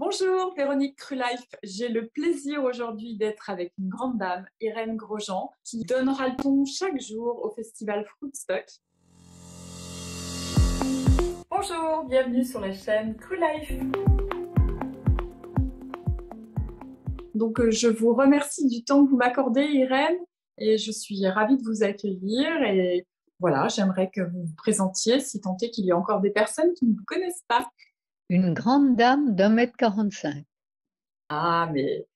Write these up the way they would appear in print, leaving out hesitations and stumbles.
Bonjour Véronique Crulife, j'ai le plaisir aujourd'hui d'être avec une grande dame, Irène Grosjean, qui donnera le ton chaque jour au festival Fruitstock. Bonjour, bienvenue sur la chaîne Crulife. Donc je vous remercie du temps que vous m'accordez Irène et je suis ravie de vous accueillir et voilà, j'aimerais que vous vous présentiez si tant est qu'il y a encore des personnes qui ne vous connaissent pas. Une grande dame d'1,45 m. Ah mais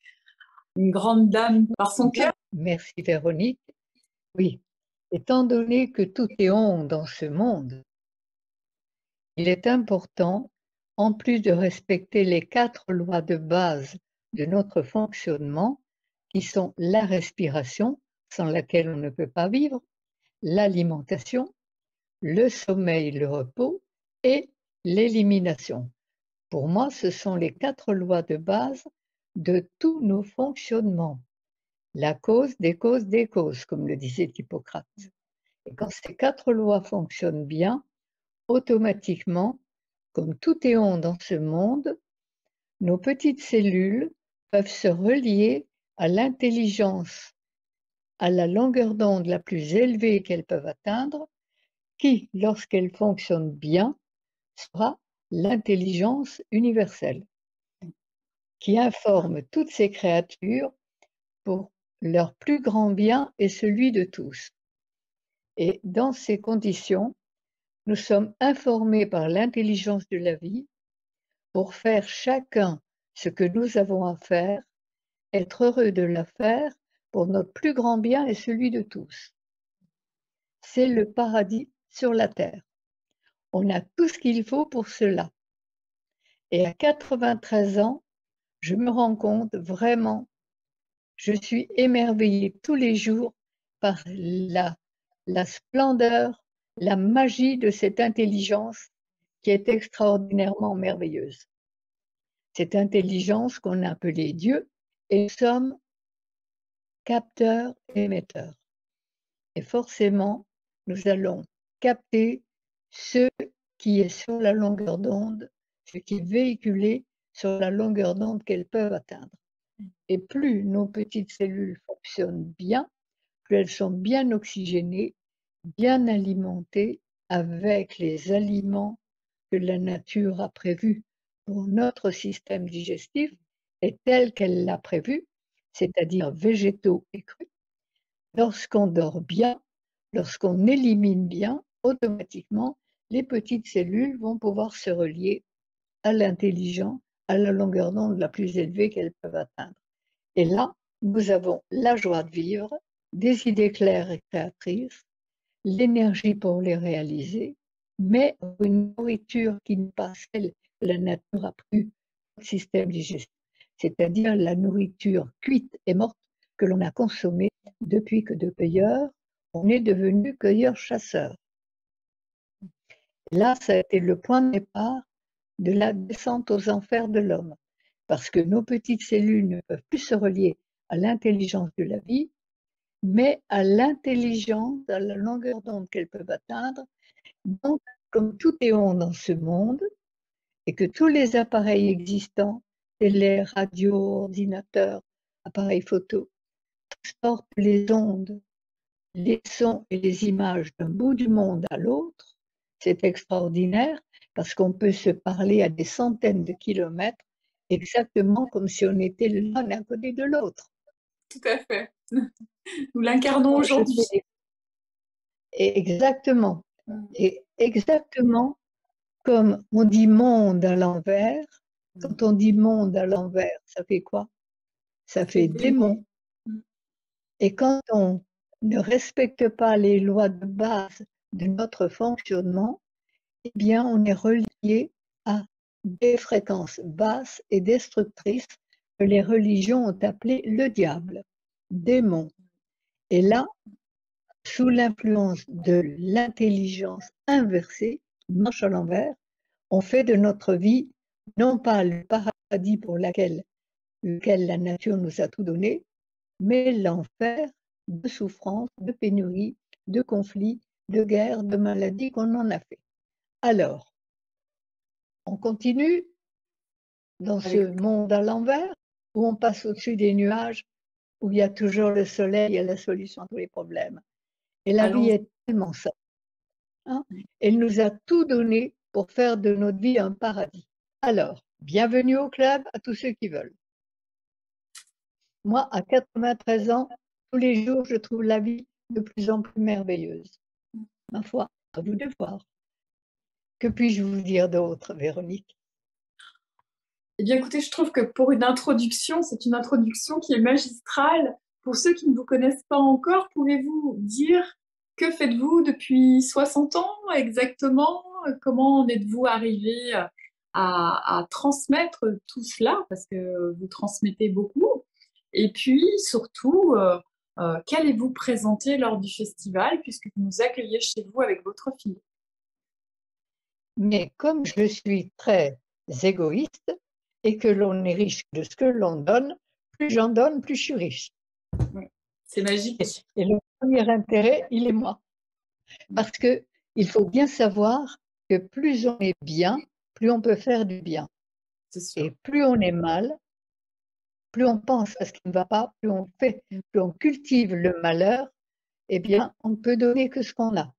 une grande dame par son cœur. Merci Véronique. Oui, étant donné que tout est on dans ce monde, il est important, en plus de respecter les 4 lois de base de notre fonctionnement, qui sont la respiration, sans laquelle on ne peut pas vivre, l'alimentation, le sommeil, le repos et l'élimination. Pour moi, ce sont les 4 lois de base de tous nos fonctionnements. La cause des causes, comme le disait Hippocrate. Et quand ces 4 lois fonctionnent bien, automatiquement, comme tout est on dans ce monde, nos petites cellules peuvent se relier à l'intelligence, à la longueur d'onde la plus élevée qu'elles peuvent atteindre, qui, lorsqu'elle fonctionne bien, sera l'intelligence universelle, qui informe toutes ces créatures pour leur plus grand bien et celui de tous. Et dans ces conditions, nous sommes informés par l'intelligence de la vie pour faire chacun ce que nous avons à faire, être heureux de la faire pour notre plus grand bien et celui de tous. C'est le paradis sur la terre. On a tout ce qu'il faut pour cela. Et à 93 ans, je me rends compte vraiment, je suis émerveillée tous les jours par la splendeur, la magie de cette intelligence qui est extraordinairement merveilleuse. Cette intelligence qu'on a appelée Dieu, et nous sommes capteurs émetteurs. Et forcément, nous allons capter ce qui est sur la longueur d'onde, ce qui est véhiculé sur la longueur d'onde qu'elles peuvent atteindre. Et plus nos petites cellules fonctionnent bien, plus elles sont bien oxygénées, bien alimentées avec les aliments que la nature a prévus pour notre système digestif et tel qu'elle l'a prévu, c'est-à-dire végétaux et crus. Lorsqu'on dort bien, lorsqu'on élimine bien, automatiquement, les petites cellules vont pouvoir se relier à l'intelligent, à la longueur d'onde la plus élevée qu'elles peuvent atteindre. Et là, nous avons la joie de vivre, des idées claires et créatrices, l'énergie pour les réaliser, mais une nourriture qui n'est pas celle que la nature a pris au système digestif, c'est-à-dire la nourriture cuite et morte que l'on a consommée depuis que de cueilleurs, on est devenu cueilleurs-chasseurs. Là, ça a été le point de départ de la descente aux enfers de l'homme, parce que nos petites cellules ne peuvent plus se relier à l'intelligence de la vie, mais à l'intelligence, à la longueur d'onde qu'elles peuvent atteindre. Donc, comme tout est on dans ce monde, et que tous les appareils existants, télé, radio, ordinateur, appareils photo, transportent les ondes, les sons et les images d'un bout du monde à l'autre, c'est extraordinaire parce qu'on peut se parler à des centaines de kilomètres exactement comme si on était l'un à côté de l'autre. Tout à fait. Nous l'incarnons aujourd'hui. Exactement. Et exactement comme on dit monde à l'envers, quand on dit monde à l'envers, ça fait quoi? Ça fait démon. Et quand on ne respecte pas les lois de base de notre fonctionnement, eh bien, on est relié à des fréquences basses et destructrices que les religions ont appelées le diable, démon. Et là, sous l'influence de l'intelligence inversée, marche à l'envers, on fait de notre vie non pas le paradis pour lequel la nature nous a tout donné, mais l'enfer de souffrance, de pénurie, de conflits, de guerres, de maladies qu'on en a fait. Alors, on continue. dans Avec ce monde à l'envers, où on passe au-dessus des nuages, où il y a toujours le soleil et la solution à tous les problèmes. Et la vie allons est tellement ça, hein. Elle nous a tout donné pour faire de notre vie un paradis. Alors, bienvenue au club à tous ceux qui veulent. Moi, à 93 ans, tous les jours, je trouve la vie de plus en plus merveilleuse. Ma foi, à vous de voir. Que puis-je vous dire d'autre, Véronique? Eh bien, écoutez, je trouve que pour une introduction, c'est une introduction qui est magistrale. Pour ceux qui ne vous connaissent pas encore, pouvez-vous dire que faites-vous depuis 60 ans exactement? Comment en êtes-vous arrivé à transmettre tout cela? Parce que vous transmettez beaucoup. Et puis, surtout, qu'allez-vous présenter lors du festival puisque vous nous accueillez chez vous avec votre fille? Mais comme je suis très égoïste et que l'on est riche de ce que l'on donne, plus j'en donne, plus je suis riche. Ouais. C'est magique. Et le premier intérêt, il est moi. Parce que il faut bien savoir que plus on est bien, plus on peut faire du bien. C'est sûr. Et plus on est mal, plus on pense à ce qui ne va pas, plus on fait, plus on cultive le malheur, eh bien, on ne peut donner que ce qu'on a.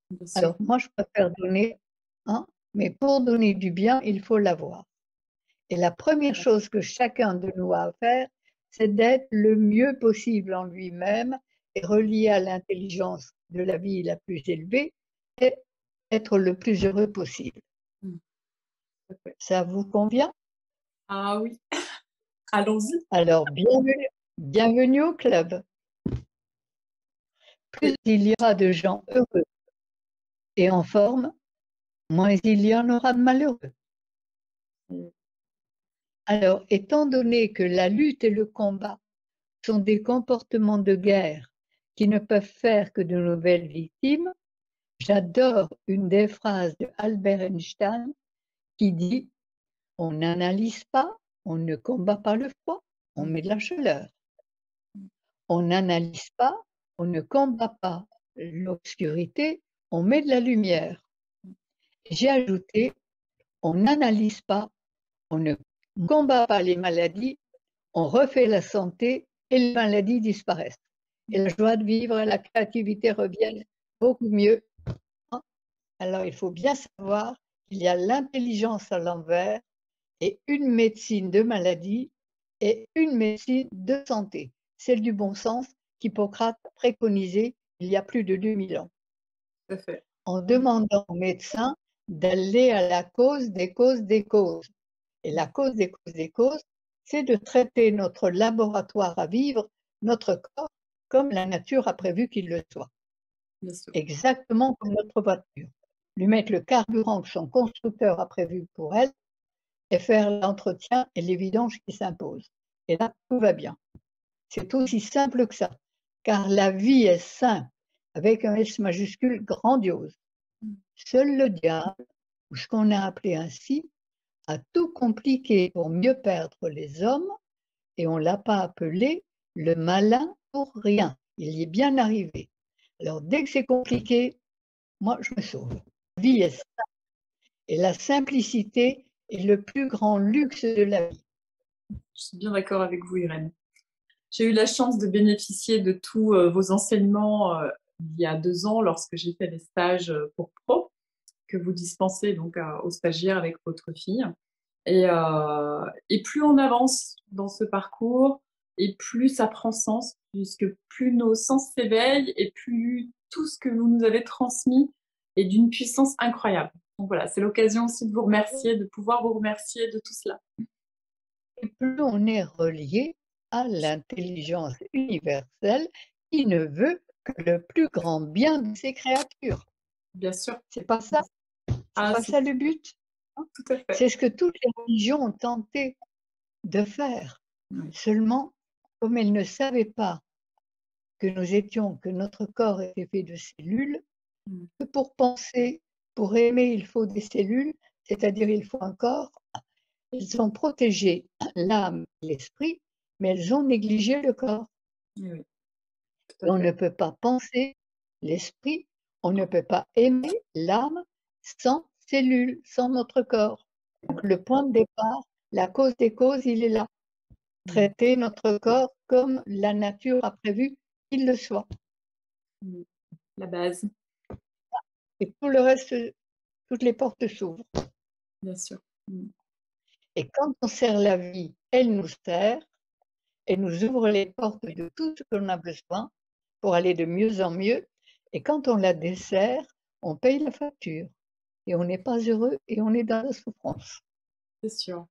Bien sûr. Alors moi, je préfère donner, hein, mais pour donner du bien, il faut l'avoir. Et la première chose que chacun de nous a à faire, c'est d'être le mieux possible en lui-même et relié à l'intelligence de la vie la plus élevée et être le plus heureux possible. Mm. Tout à fait. Ça vous convient? Ah oui, allons-y. Alors bienvenue au club. Plus il y aura de gens heureux et en forme, moins il y en aura de malheureux. Mm. Alors, étant donné que la lutte et le combat sont des comportements de guerre qui ne peuvent faire que de nouvelles victimes, j'adore une des phrases de Albert Einstein qui dit: «On n'analyse pas, on ne combat pas le froid, on met de la chaleur. On n'analyse pas, on ne combat pas l'obscurité, on met de la lumière». J'ai ajouté: «On n'analyse pas, on ne combat pas les maladies, on refait la santé et les maladies disparaissent. Et la joie de vivre et la créativité reviennent beaucoup mieux, hein». Alors il faut bien savoir qu'il y a l'intelligence à l'envers et une médecine de maladie et une médecine de santé, celle du bon sens qu'Hippocrate préconisait il y a plus de 2000 ans, Tout à fait. en demandant aux médecins d'aller à la cause des causes des causes. Et la cause des causes des causes, c'est de traiter notre laboratoire à vivre, notre corps, comme la nature a prévu qu'il le soit. Bien sûr. Exactement comme notre voiture. Lui mettre le carburant que son constructeur a prévu pour elle et faire l'entretien et les vidanges qui s'imposent. Et là, tout va bien. C'est aussi simple que ça, car la vie est simple, avec un S majuscule grandiose. Seul le diable, ou ce qu'on a appelé ainsi, a tout compliqué pour mieux perdre les hommes, et on ne l'a pas appelé le malin pour rien. Il y est bien arrivé. Alors dès que c'est compliqué, moi je me sauve. La vie est simple, et la simplicité est le plus grand luxe de la vie. Je suis bien d'accord avec vous, Irène. J'ai eu la chance de bénéficier de tous vos enseignements il y a 2 ans lorsque j'ai fait les stages pour pro que vous dispensez donc aux stagiaires avec votre fille. Et plus on avance dans ce parcours, et plus ça prend sens, puisque plus nos sens s'éveillent et plus tout ce que vous nous avez transmis est d'une puissance incroyable. Donc voilà, c'est l'occasion aussi de vous remercier, de pouvoir vous remercier de tout cela. Et plus on est relié à l'intelligence universelle qui ne veut que le plus grand bien de ses créatures. Bien sûr. C'est pas ça, c'est Ah, pas c'est ça le but. tout à fait. C'est ce que toutes les religions ont tenté de faire. Oui. Seulement, comme elles ne savaient pas que notre corps était fait de cellules, Mm. que pour penser, pour aimer, il faut des cellules, c'est-à-dire il faut un corps, elles ont protégé l'âme et l'esprit, mais elles ont négligé le corps. Oui, oui, tout Et à on ne fait. peut pas penser l'esprit, on ne peut pas aimer l'âme sans cellules, sans notre corps. Donc le point de départ, La cause des causes, il est là. Traiter notre corps comme la nature a prévu qu'il le soit. La base, Et tout le reste, toutes les portes s'ouvrent. bien sûr. Et quand on sert la vie, elle nous sert et nous ouvre les portes de tout ce qu'on a besoin pour aller de mieux en mieux. Et quand on la dessert, on paye la facture. Et on n'est pas heureux et on est dans la souffrance. C'est sûr.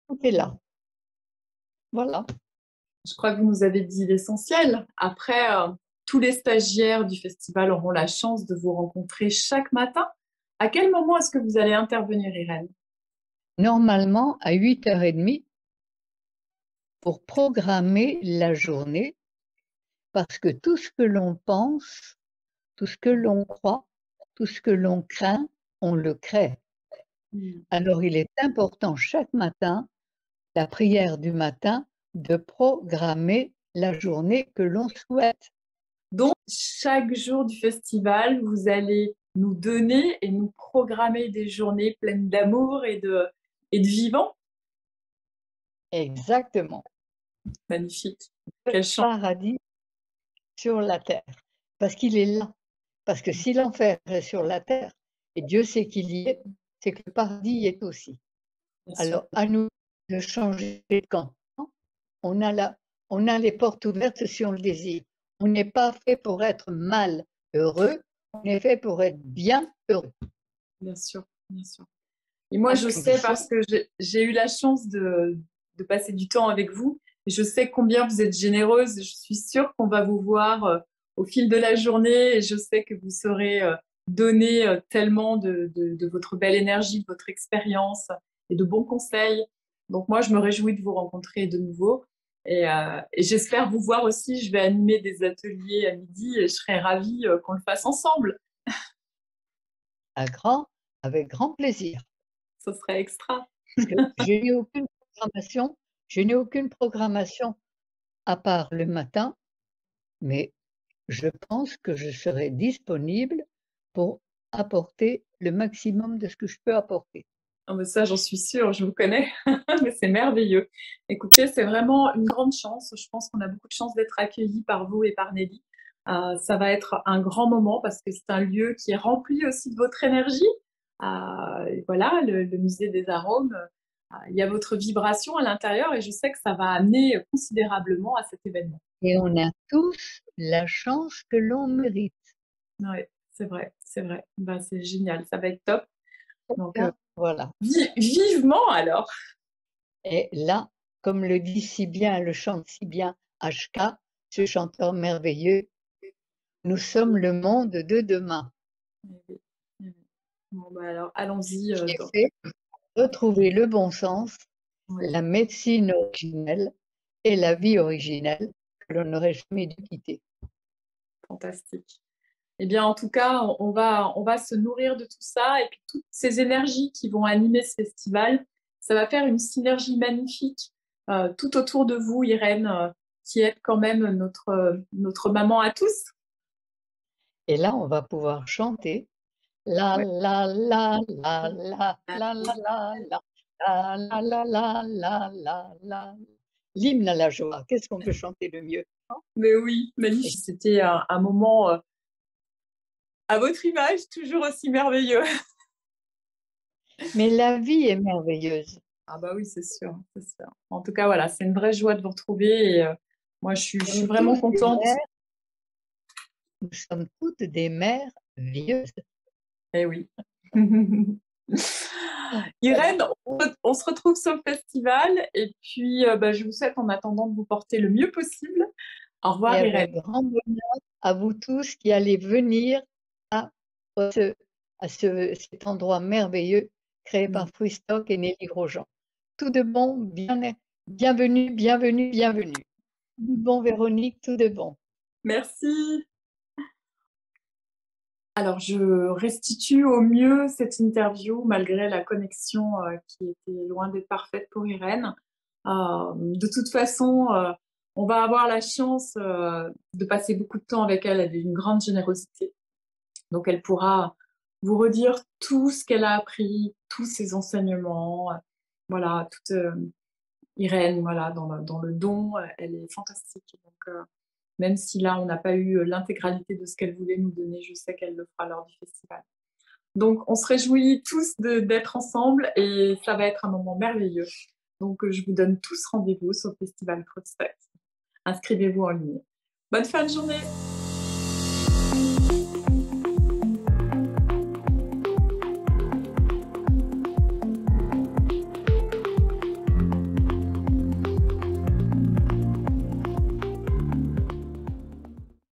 Tout est là. Voilà. Je crois que vous nous avez dit l'essentiel. Après, tous les stagiaires du festival auront la chance de vous rencontrer chaque matin. À quel moment est-ce que vous allez intervenir, Irène? Normalement, à 8h30, pour programmer la journée, parce que tout ce que l'on pense, tout ce que l'on croit, tout ce que l'on craint, on le crée. Alors il est important chaque matin, la prière du matin, de programmer la journée que l'on souhaite. Donc, chaque jour du festival, vous allez nous donner et nous programmer des journées pleines d'amour et de vivant. Exactement. Magnifique. Le Quelle chance. paradis sur la terre, parce qu'il est là. Parce que si l'enfer est sur la terre, et Dieu sait qu'il y est, c'est que le paradis y est aussi. Bien sûr. Alors à nous de changer de camp. On a les portes ouvertes si on le désire. On n'est pas fait pour être mal heureux, on est fait pour être bien heureux. Bien sûr, bien sûr. Et moi, À je sais condition, parce que j'ai eu la chance de passer du temps avec vous. Et je sais combien vous êtes généreuse. Je suis sûre qu'on va vous voir au fil de la journée. Et je sais que vous saurez donner tellement de votre belle énergie, de votre expérience et de bons conseils. Donc moi, je me réjouis de vous rencontrer de nouveau. Et j'espère vous voir aussi. Je vais animer des ateliers à midi et je serai ravie qu'on le fasse ensemble. avec grand plaisir. Ce serait extra. Parce que je n'ai aucune programmation à part le matin, mais je pense que je serai disponible pour apporter le maximum de ce que je peux apporter. Ah, mais ça, j'en suis sûre, je vous connais, mais c'est merveilleux. Écoutez, c'est vraiment une grande chance. Je pense qu'on a beaucoup de chance d'être accueillis par vous et par Nelly. Ça va être un grand moment parce que c'est un lieu qui est rempli aussi de votre énergie. Et voilà, le musée des arômes, il y a votre vibration à l'intérieur et je sais que ça va amener considérablement à cet événement. Et on a tous la chance que l'on mérite. Oui, c'est vrai, c'est vrai. Ben, c'est génial, ça va être top. Donc, Voilà. vivement alors. Et là, comme le dit si bien, le chante si bien HK, ce chanteur merveilleux, nous sommes le monde de demain. Bon, bah alors, allons-y. Qui est fait pour retrouver le bon sens, la médecine originelle et la vie originelle que l'on n'aurait jamais dû quitter. Fantastique. Eh bien, en tout cas, on va se nourrir de tout ça et puis toutes ces énergies qui vont animer ce festival, ça va faire une synergie magnifique tout autour de vous, Irène, qui est quand même notre maman à tous. Et là, on va pouvoir chanter la Ouais. la la la la la la la la la la la la la la. L'hymne à la joie, qu'est-ce qu'on peut chanter de mieux? Mais oui, magnifique. C'était un moment à votre image, toujours aussi merveilleux. Mais la vie est merveilleuse. Ah bah oui, c'est sûr, c'est sûr. En tout cas, voilà, c'est une vraie joie de vous retrouver et moi, je suis Nous vraiment tous des contente. mères, nous sommes toutes des mères vieuses. Eh oui. Irène, on se retrouve sur le festival et puis bah, je vous souhaite en attendant de vous porter le mieux possible. Au Et revoir, Irène. avec grand bonheur à vous tous qui allez venir à cet endroit merveilleux créé par Fouistock et Nelly Grosjean. Tout de bon, bienvenue, bienvenue, bienvenue. Tout de bon Véronique, tout de bon. Merci. Alors, je restitue au mieux cette interview malgré la connexion qui était loin d'être parfaite pour Irène. De toute façon, on va avoir la chance de passer beaucoup de temps avec elle. Elle est d'une grande générosité. Donc, elle pourra vous redire tout ce qu'elle a appris, tous ses enseignements. voilà, Irène, voilà, dans le don, elle est fantastique. Donc, même si là, on n'a pas eu l'intégralité de ce qu'elle voulait nous donner, je sais qu'elle le fera lors du festival. Donc, on se réjouit tous d'être ensemble et ça va être un moment merveilleux. Donc, je vous donne tous rendez-vous sur le festival Prospect. Inscrivez-vous en ligne. Bonne fin de journée!